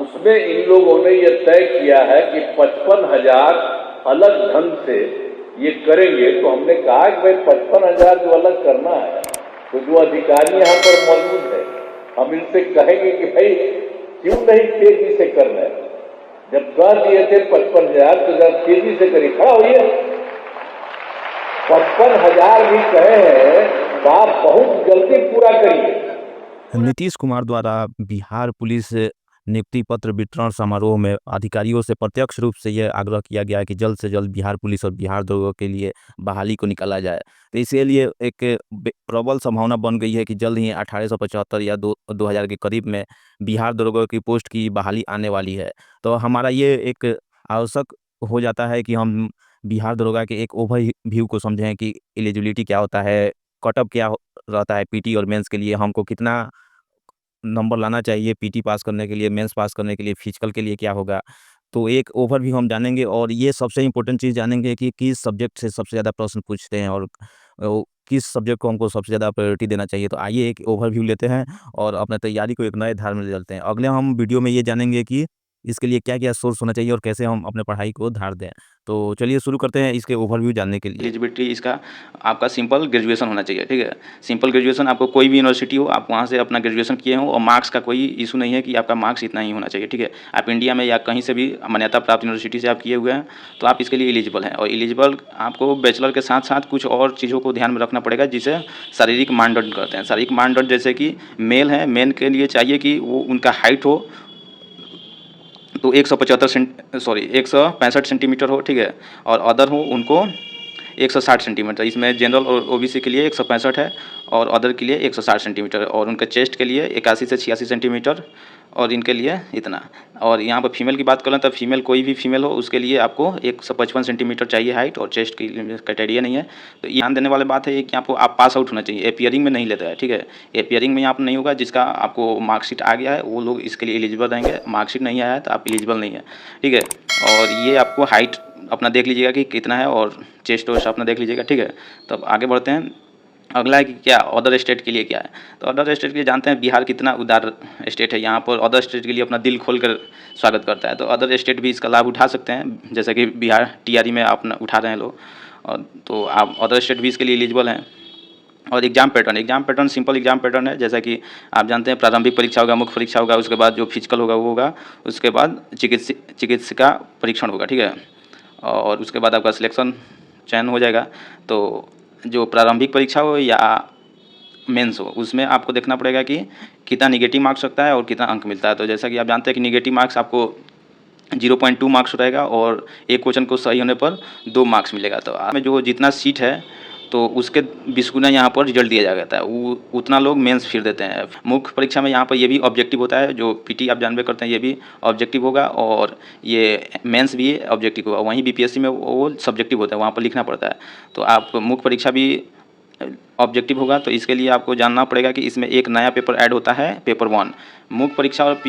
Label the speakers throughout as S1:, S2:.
S1: उसमें इन लोगों ने ये तय किया है कि 55,000 अलग ढंग से ये करेंगे। तो हमने कहा कि भाई 55,000 जो अलग करना है, तो जो अधिकारी यहाँ पर मौजूद है, हम इनसे कहेंगे कि भाई क्यों नहीं तेजी से करना है। जब कह दिए थे 55,000 तो जरा तेजी से करिए, खड़ा होइए। 55,000 भी कहे हैं तो आप बहुत जल्दी पूरा करिए।
S2: नीतीश कुमार द्वारा बिहार पुलिस नियुक्ति पत्र वितरण समारोह में अधिकारियों से प्रत्यक्ष रूप से यह आग्रह किया गया है कि जल्द से जल्द बिहार पुलिस और बिहार दरोगा के लिए बहाली को निकाला जाए। तो इसके लिए एक प्रबल संभावना बन गई है कि जल्द ही 1875 या 2000 के करीब में बिहार दरोगा की पोस्ट की बहाली आने वाली है। तो हमारा ये एक आवश्यक हो जाता है कि हम बिहार दरोगा के एक ओवरव्यू को समझें कि एलिजिबिलिटी क्या होता है, कटअप क्या रहता है पीटी और मेंस के लिए, हमको कितना नंबर लाना चाहिए पीटी पास करने के लिए, मेंस पास करने के लिए, फिजिकल के लिए क्या होगा। तो एक ओवरव्यू हम जानेंगे और ये सबसे इम्पोर्टेंट चीज़ जानेंगे कि किस सब्जेक्ट से सबसे ज़्यादा प्रश्न पूछते हैं और किस सब्जेक्ट को हमको सबसे ज़्यादा प्रायोरिटी देना चाहिए। तो आइए एक ओवरव्यू लेते हैं और अपने तैयारी को एक नए धार में ले चलते हैं। अगले हम वीडियो में ये जानेंगे कि इसके लिए क्या-क्या सोर्स होना चाहिए और कैसे हम अपने पढ़ाई को धार दें। तो चलिए शुरू करते हैं इसके ओवरव्यू जानने के लिए।
S3: एलिजिबिलिटी इसका आपका सिंपल ग्रेजुएशन होना चाहिए, ठीक है। सिंपल ग्रेजुएशन, आपको कोई भी यूनिवर्सिटी हो, आप वहाँ से अपना ग्रेजुएशन किए हो और मार्क्स का कोई इशू नहीं है कि आपका मार्क्स इतना ही होना चाहिए, ठीक है। आप इंडिया में या कहीं से भी मान्यता प्राप्त यूनिवर्सिटी से आप किए हुए हैं तो आप इसके लिए एलिजिबल हैं। और एलिजिबल आपको बैचलर के साथ साथ कुछ और चीज़ों को ध्यान में रखना पड़ेगा जिसे शारीरिक मानदंड कहते हैं। शारीरिक मानदंड जैसे कि मेल है, मेल के लिए चाहिए कि वो उनका हाइट हो तो 165 सेंटीमीटर हो, ठीक है। और अदर हो उनको 160 सेंटीमीटर। इसमें जनरल और ओबीसी के लिए 165 है और अदर के लिए 160 सेंटीमीटर, और उनके चेस्ट के लिए 81 से 86 सेंटीमीटर और इनके लिए इतना। और यहाँ पर फीमेल की बात करें तो फीमेल कोई भी फीमेल हो उसके लिए आपको 155 सेंटीमीटर चाहिए हाइट, और चेस्ट की क्राइटेरिया नहीं है। तो ध्यान देने वाले बात है कि आपको आप पास आउट होना चाहिए, एपियरिंग में नहीं लेता है, ठीक है। एपियरिंग में यहाँ पर नहीं होगा, जिसका आपको मार्कशीट आ गया है वो लोग इसके लिए एलिजिबल रहेंगे, मार्कशीट नहीं आया है तो आप एलिजिबल नहीं है, ठीक है। और ये आपको हाइट अपना देख लीजिएगा कि कितना है और चेस्ट वेस्ट अपना देख लीजिएगा, ठीक है। तो अब आगे बढ़ते हैं। अगला है कि क्या अदर स्टेट के लिए क्या है। तो अदर स्टेट के लिए जानते हैं बिहार कितना उदार स्टेट है, यहाँ पर अदर स्टेट के लिए अपना दिल खोल कर स्वागत करता है। तो अदर स्टेट भी इसका लाभ उठा सकते हैं, जैसे कि बिहार टीआरई में आप उठा रहे हैं लोग, और तो आप अदर स्टेट भी इसके लिए एलिजिबल हैं। और exam pattern simple exam pattern है, जैसा कि आप जानते हैं प्रारंभिक परीक्षा होगा, मुख्य परीक्षा होगा, उसके बाद जो फिजिकल होगा वो होगा, उसके बाद चिकित्सिका परीक्षण होगा, ठीक है। और उसके बाद आपका सिलेक्शन चयन हो जाएगा। तो जो प्रारंभिक परीक्षा हो या मेंस हो उसमें आपको देखना पड़ेगा कि कितना निगेटिव मार्क्स रखता है और कितना अंक मिलता है। तो जैसा कि आप जानते हैं कि निगेटिव मार्क्स आपको 0.2 मार्क्स रहेगा और एक क्वेश्चन को सही होने पर 2 मार्क्स मिलेगा। तो आप में जो जितना सीट है तो उसके 20 गुना यहाँ पर रिजल्ट दिया जाता है, वो उतना लोग मेंस फिर देते हैं। मुख्य परीक्षा में यहाँ पर ये भी ऑब्जेक्टिव होता है, जो पीटी आप जानबे करते हैं ये भी ऑब्जेक्टिव होगा और ये मेंस भी ऑब्जेक्टिव होगा। वहीं बीपीएससी में वो सब्जेक्टिव होता है, वहाँ पर लिखना पड़ता है। तो आप मुख्य परीक्षा भी ऑब्जेक्टिव होगा। तो इसके लिए आपको जानना पड़ेगा कि इसमें एक नया पेपर ऐड होता है, पेपर 1। मुख्य परीक्षा और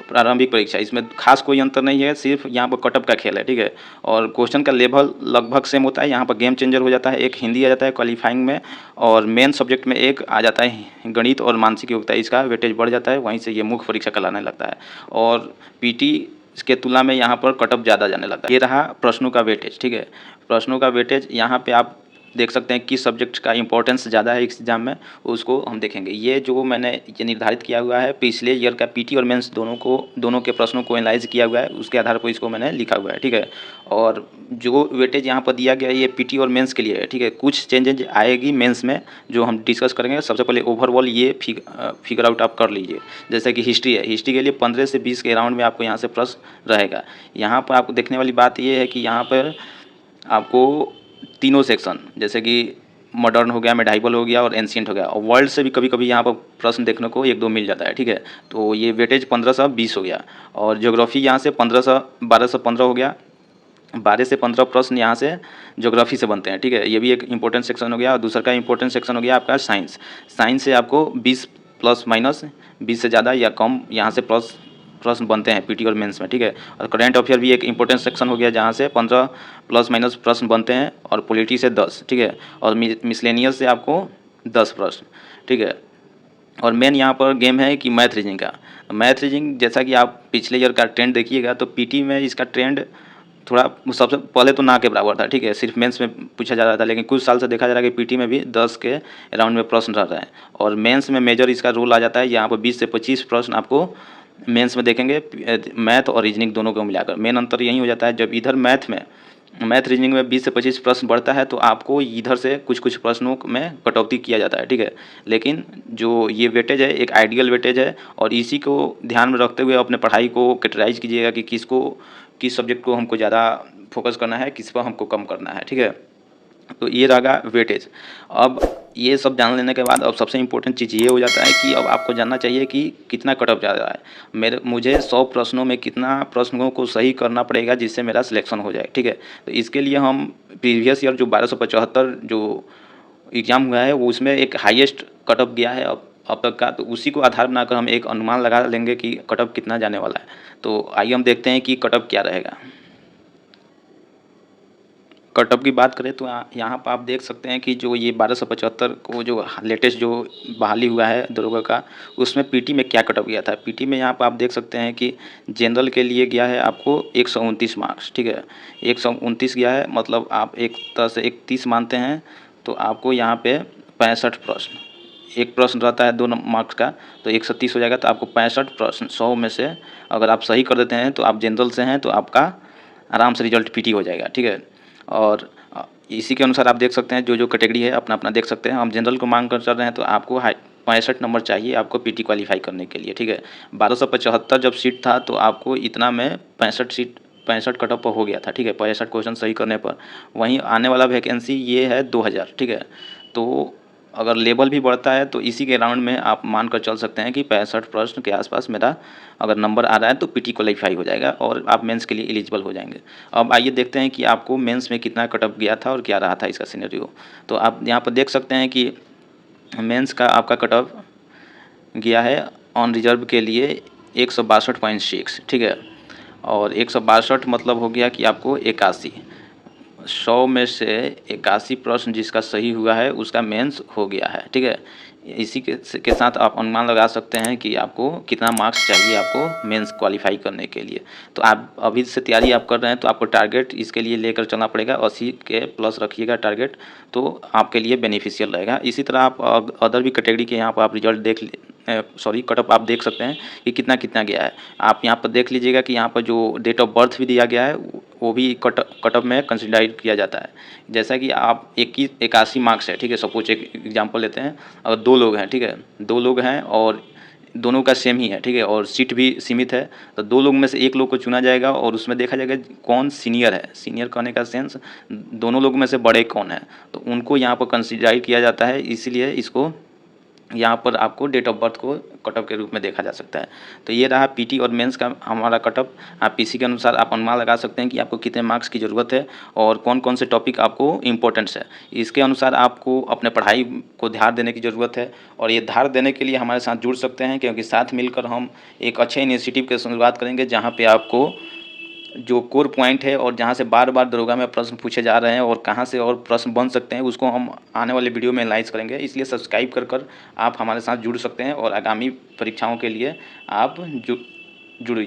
S3: प्रारंभिक परीक्षा इसमें खास कोई अंतर नहीं है, सिर्फ यहाँ पर कटअप का खेल है, ठीक है। और क्वेश्चन का लेवल लगभग सेम होता है। यहाँ पर गेम चेंजर हो जाता है, एक हिंदी आ जाता है क्वालिफाइंग में, और मेन सब्जेक्ट में एक आ जाता है गणित और मानसिक योग्यता, इसका वेटेज बढ़ जाता है, वहीं से ये मुख्य परीक्षा कहलाने लगता है। और पीटी इसके तुलना में यहाँ पर कटअप ज़्यादा जाने लगता है। ये रहा प्रश्नों का वेटेज, ठीक है। प्रश्नों का वेटेज यहाँ पे आप देख सकते हैं किस सब्जेक्ट का इंपॉर्टेंस ज़्यादा है इस एग्जाम में, उसको हम देखेंगे। ये जो मैंने ये निर्धारित किया हुआ है पिछले ईयर का पीटी और मेंस दोनों के प्रश्नों को एनालाइज किया हुआ है, उसके आधार पर इसको मैंने लिखा हुआ है, ठीक है। और जो वेटेज यहाँ पर दिया गया है ये पीटी और मेंस के लिए है, ठीक है। कुछ चेंजेज आएगी मेंस में जो हम डिस्कस करेंगे। सबसे पहले ओवरऑल ये फिगर आउट आप कर लीजिए। जैसे कि हिस्ट्री है, हिस्ट्री के लिए 15 से 20 के राउंड में आपको यहाँ से प्रश्न रहेगा। यहाँ पर आपको देखने वाली बात ये है कि यहाँ पर आपको तीनों सेक्शन जैसे कि मॉडर्न हो गया, मेडाइवल हो गया और एंशिएंट हो गया, और वर्ल्ड से भी कभी कभी यहाँ पर प्रश्न देखने को 1-2 मिल जाता है, ठीक है। तो ये वेटेज 15 से 20 हो गया। और ज्योग्राफी यहाँ से 12 से 15 हो गया। 12 से 15 प्रश्न यहाँ से ज्योग्राफी से बनते हैं, ठीक है। ये भी एक इंपॉर्टेंट सेक्शन हो गया। और दूसरा का इंपॉर्टेंट सेक्शन हो गया आपका साइंस। साइंस से आपको 20 प्लस माइनस 20 से ज़्यादा या कम यहाँ से प्रश्न बनते हैं पीटी और मेंस में, ठीक है। और करंट अफेयर भी एक इंपॉर्टेंट सेक्शन हो गया जहाँ से 15 प्लस माइनस प्रश्न बनते हैं, और पॉलिटी से 10, ठीक है। और मिसलेनियस से आपको 10 प्रश्न, ठीक है। और मेन यहाँ पर गेम है कि मैथ रीजनिंग का। मैथ रीजनिंग जैसा कि आप पिछले ईयर का ट्रेंड देखिएगा तो पीटी में इसका ट्रेंड थोड़ा सबसे पहले तो ना के बराबर था, ठीक है, सिर्फ मेंस में पूछा जा रहा था, लेकिन कुछ साल से देखा जा रहा है कि पीटी में भी 10 के अराउंड में प्रश्न रह रहे हैं और मेंस में मेजर इसका रोल आ जाता है। यहाँ पर 20 से 25 प्रश्न आपको मेंस में देखेंगे, मैथ और रीजनिंग दोनों को मिलाकर। मेन अंतर यही हो जाता है, जब इधर मैथ रीजनिंग में 20 से 25 प्रश्न बढ़ता है तो आपको इधर से कुछ प्रश्नों में कटौती किया जाता है, ठीक है, लेकिन जो ये वेटेज है एक आइडियल वेटेज है और इसी को ध्यान में रखते हुए अपने पढ़ाई को कैटेगराइज कीजिएगा कि किस सब्जेक्ट को हमको ज़्यादा फोकस करना है, किस पर हमको कम करना है, ठीक है। तो ये रहा वेटेज। अब ये सब जान लेने के बाद अब सबसे इम्पोर्टेंट चीज़ ये हो जाता है कि अब आपको जानना चाहिए कि कितना कट ऑफ जा रहा है। मुझे 100 प्रश्नों में कितना प्रश्नों को सही करना पड़ेगा जिससे मेरा सिलेक्शन हो जाए, ठीक है। तो इसके लिए हम प्रीवियस ईयर जो 1275 जो एग्ज़ाम हुआ है वो उसमें एक हाईएस्ट कट ऑफ गया है अब तक का, तो उसी को आधार बनाकर हम एक अनुमान लगा लेंगे कि कट ऑफ कितना जाने वाला है। तो आइए हम देखते हैं कि कट ऑफ क्या रहेगा। कट ऑफ की बात करें तो यहाँ पर आप देख सकते हैं कि जो ये 1275 को जो लेटेस्ट जो बहाली हुआ है दरोगा का, उसमें पीटी में क्या कट ऑफ गया था। पीटी में यहाँ पर आप देख सकते हैं कि जनरल के लिए गया है आपको 129 मार्क्स, ठीक है, 129 गया है, मतलब आप एक तरह से 31 मानते हैं तो आपको यहाँ पे 65 प्रश्न, एक प्रश्न रहता है 2 मार्क्स का तो 130 हो जाएगा, तो आपको 65 प्रश्न 100 में से अगर आप सही कर देते हैं तो आप जनरल से हैं तो आपका आराम से रिजल्ट पीटी हो जाएगा, ठीक है। और इसी के अनुसार आप देख सकते हैं जो कैटेगरी है अपना अपना देख सकते हैं। हम जनरल को मांग कर चल रहे हैं तो आपको 65 नंबर चाहिए आपको पीटी क्वालिफाई करने के लिए, ठीक है। 1275 जब सीट था तो आपको इतना में 65 कट ऑफ हो गया था, ठीक है, 65 क्वेश्चन सही करने पर। वहीं आने वाला वैकेंसी ये है 2000, ठीक है। तो अगर लेवल भी बढ़ता है तो इसी के राउंड में आप मान कर चल सकते हैं कि 65 प्रश्न के आसपास मेरा अगर नंबर आ रहा है तो पीटी क्वालिफाई हो जाएगा और आप मेंस के लिए एलिजिबल हो जाएंगे। अब आइए देखते हैं कि आपको मेंस में कितना कट ऑफ गया था और क्या रहा था इसका सिनेरियो। तो आप यहाँ पर देख सकते हैं कि मेंस का आपका कट ऑफ गया है ऑन रिजर्व के लिए 162.6, ठीक है, और 162 मतलब हो गया कि आपको 81, 100 में से 81 प्रश्न जिसका सही हुआ है उसका मेंस हो गया है, ठीक है। इसी के साथ आप अनुमान लगा सकते हैं कि आपको कितना मार्क्स चाहिए आपको मेंस क्वालिफाई करने के लिए। तो आप अभी से तैयारी आप कर रहे हैं तो आपको टारगेट इसके लिए लेकर चलना पड़ेगा, 80 के प्लस रखिएगा टारगेट, तो आपके लिए बेनिफिशियल रहेगा। इसी तरह आप अदर भी कैटेगरी के यहाँ पर आप रिजल्ट कट ऑफ आप देख सकते हैं कि कितना कितना गया है। आप यहाँ पर देख लीजिएगा कि यहाँ पर जो डेट ऑफ बर्थ भी दिया गया है वो भी कट ऑफ में कंसिडर किया जाता है। जैसा कि आप 81 मार्क्स है, ठीक है, सपोज एक एग्जांपल लेते हैं, अगर 2 लोग हैं, ठीक है, 2 लोग हैं और दोनों का सेम ही है, ठीक है, और सीट भी सीमित है, तो 2 लोग में से एक लोग को चुना जाएगा और उसमें देखा जाएगा कौन सीनियर है। सीनियर कहने का सेंस दोनों लोग में से बड़े कौन है, तो उनको यहाँ पर कंसिडर किया जाता है, इसीलिए इसको यहाँ पर आपको डेट ऑफ बर्थ को कट ऑफ के रूप में देखा जा सकता है। तो ये रहा पीटी और मेंस का हमारा कट ऑफ। आप इसी के अनुसार आप अनुमान लगा सकते हैं कि आपको कितने मार्क्स की ज़रूरत है और कौन कौन से टॉपिक आपको इम्पोर्टेंट्स है। इसके अनुसार आपको अपने पढ़ाई को ध्यान देने की ज़रूरत है और ये ध्यान देने के लिए हमारे साथ जुड़ सकते हैं, क्योंकि साथ मिलकर हम एक अच्छे इनिशिएटिव की शुरुआत करेंगे जहाँ पर आपको जो कोर पॉइंट है और जहाँ से बार बार दरोगा में प्रश्न पूछे जा रहे हैं और कहाँ से और प्रश्न बन सकते हैं उसको हम आने वाले वीडियो में एनालाइज करेंगे। इसलिए सब्सक्राइब कर आप हमारे साथ जुड़ सकते हैं और आगामी परीक्षाओं के लिए आप जुड़